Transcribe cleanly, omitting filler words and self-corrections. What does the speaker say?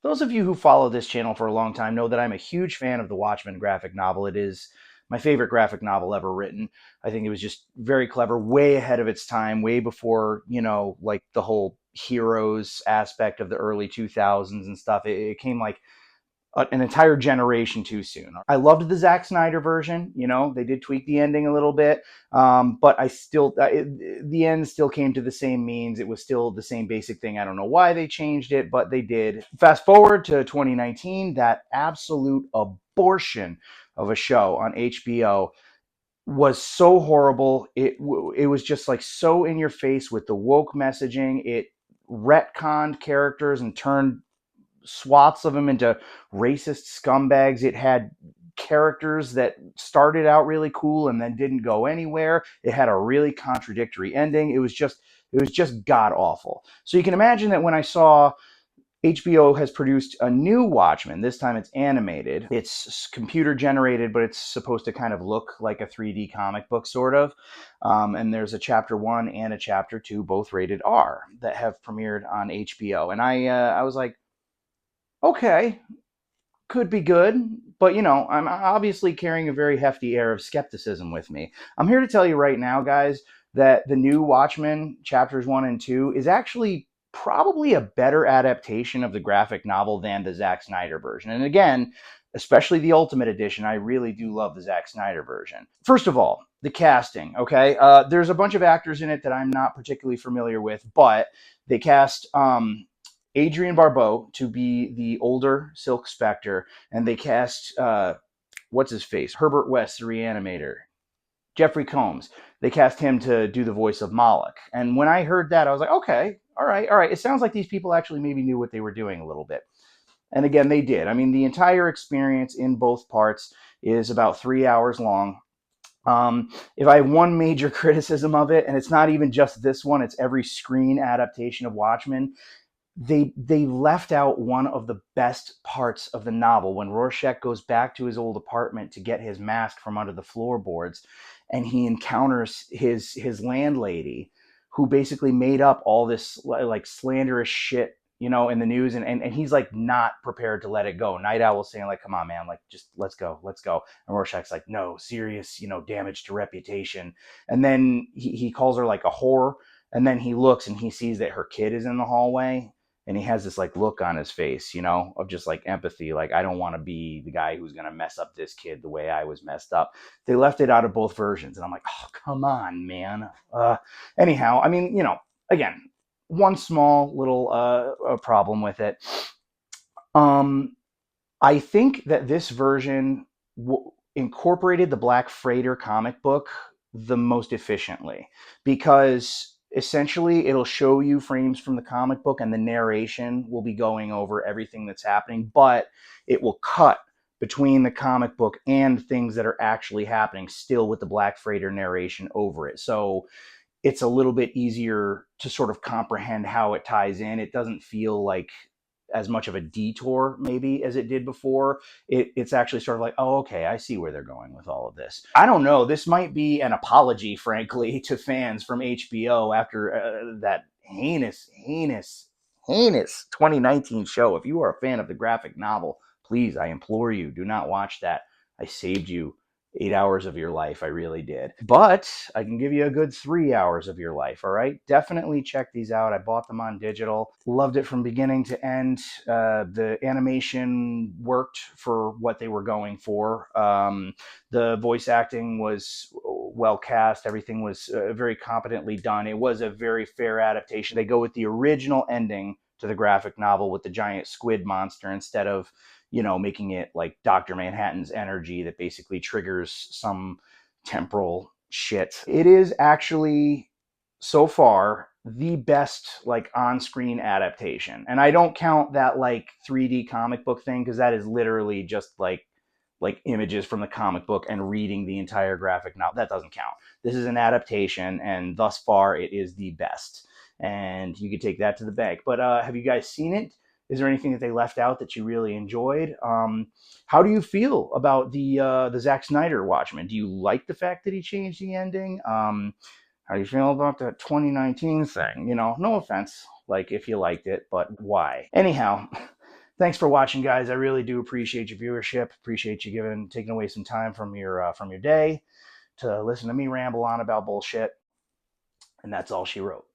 Those of you who follow this channel for a long time know that I'm a huge fan of the Watchmen graphic novel. It is my favorite graphic novel ever written. I think it was just very clever, way ahead of its time, way before, like the whole heroes aspect of the early 2000s and stuff. It came like an entire generation too soon. I loved the Zack Snyder version. They did tweak the ending a little bit, but the end still came to the same means. It was still the same basic thing. I don't know why they changed it, but they did. Fast forward to 2019, that absolute abortion of a show on HBO was so horrible. It was just like so in your face with the woke messaging. It retconned characters and turned swaths of them into racist scumbags. It had characters that started out really cool and then didn't go anywhere. It had a really contradictory ending. It was just god awful. So you can imagine that when I saw HBO has produced a new Watchmen. This time it's animated. It's computer generated, but it's supposed to kind of look like a 3D comic book, sort of. And there's a chapter 1 and a chapter 2, both rated R, that have premiered on HBO. And I was like, okay, could be good, but I'm obviously carrying a very hefty air of skepticism with me. I'm here to tell you right now, guys, that the new Watchmen chapters 1 and 2 is actually probably a better adaptation of the graphic novel than the Zack Snyder version. And again, especially the Ultimate Edition, I really do love the Zack Snyder version. First of all, the casting, okay? There's a bunch of actors in it that I'm not particularly familiar with, but they cast Adrian Barbeau to be the older Silk Spectre, and they cast what's his face, Herbert West, the Reanimator, Jeffrey Combs. They cast him to do the voice of Moloch. And when I heard that, I was like, okay, all right, all right. It sounds like these people actually maybe knew what they were doing a little bit. And again, they did. I mean, the entire experience in both parts is about 3 hours long. If I have one major criticism of it, and it's not even just this one, it's every screen adaptation of Watchmen, they left out one of the best parts of the novel when Rorschach goes back to his old apartment to get his mask from under the floorboards, and he encounters his landlady, who basically made up all this like slanderous shit, in the news, and he's like not prepared to let it go. Night Owl saying like, "Come on, man, like just let's go," and Rorschach's like, "No, serious, damage to reputation," and then he calls her like a whore, and then he looks and he sees that her kid is in the hallway, and he has this like look on his face, of just like empathy, like I don't want to be the guy who's going to mess up this kid the way I was messed up. They left it out of both versions, and I'm like, oh, come on, man. Anyhow, I mean, again, one small little problem with it. um I think that this version incorporated the Black Freighter comic book the most efficiently, because essentially it'll show you frames from the comic book and the narration will be going over everything that's happening, but it will cut between the comic book and things that are actually happening, still with the Black Freighter narration over it. So it's a little bit easier to sort of comprehend how it ties in. It doesn't feel like as much of a detour maybe as it did before. It's actually sort of like, oh, okay, I see where they're going with all of this. I don't know. This might be an apology, frankly, to fans from HBO after that heinous 2019 show. If you are a fan of the graphic novel, please, I implore you, do not watch that. I saved you 8 hours of your life. I really did. But I can give you a good 3 hours of your life. All right. Definitely check these out. I bought them on digital. Loved it from beginning to end. The animation worked for what they were going for. The voice acting was well cast. Everything was very competently done. It was a very fair adaptation. They go with the original ending to the graphic novel with the giant squid monster instead of making it like Dr. Manhattan's energy that basically triggers some temporal shit. It is actually, so far, the best like on-screen adaptation. And I don't count that like 3D comic book thing, because that is literally just like images from the comic book and reading the entire graphic novel. That doesn't count. This is an adaptation, and thus far it is the best. And you could take that to the bank. But have you guys seen it? Is there anything that they left out that you really enjoyed? How do you feel about the Zack Snyder Watchmen? Do you like the fact that he changed the ending? How do you feel about that 2019 thing? No offense, like if you liked it, but why? Anyhow, thanks for watching, guys. I really do appreciate your viewership. Appreciate you taking away some time from your day to listen to me ramble on about bullshit. And that's all she wrote.